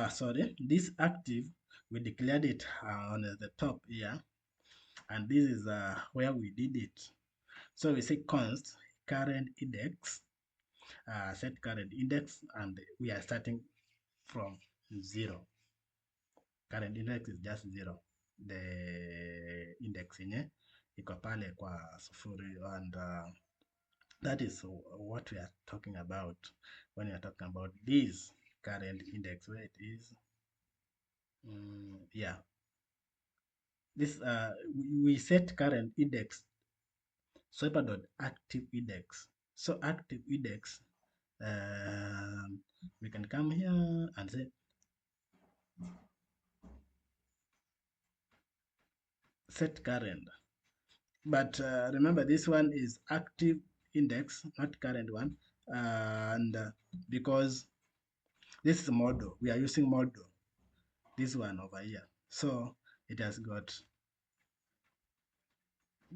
sorry, this active, we declared it on the top here, and this is where we did it. So we say const current index, set current index, and we are starting from 0. Current index is just 0. The index yenye iko pale kwa sufuri, and that is what we are talking about when we are talking about this current index, where it is. Yeah, this we set current index swiper.active index. So active index, we can come here and say set current, but remember this one is active index, not current one, and because this is model, we are using model, this one over here, so it has got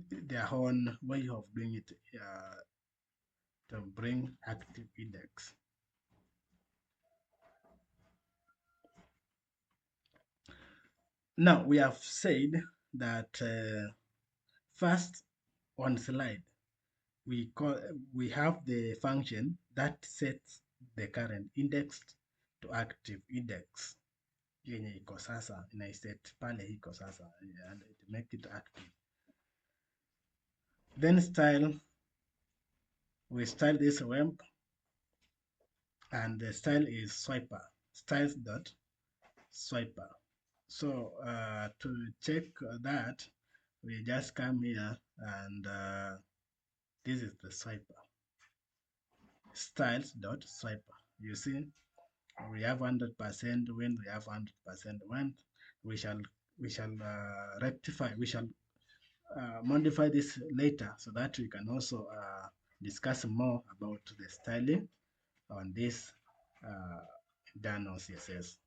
their own way of doing it to bring active index. Now we have said that first on slide we have the function that sets the current index to active index yenye iko sasa, inaiset pale iko sasa, and it make it active. Then style, we style this web, and the style is swiper, styles.swiper. So to check that, we just come here, and this is the swiper, styles.swiper. You see, we have 100% when we have 100% when we shall rectify, we shall modify this later, so that we can also discuss more about the styling on this Dano CSS.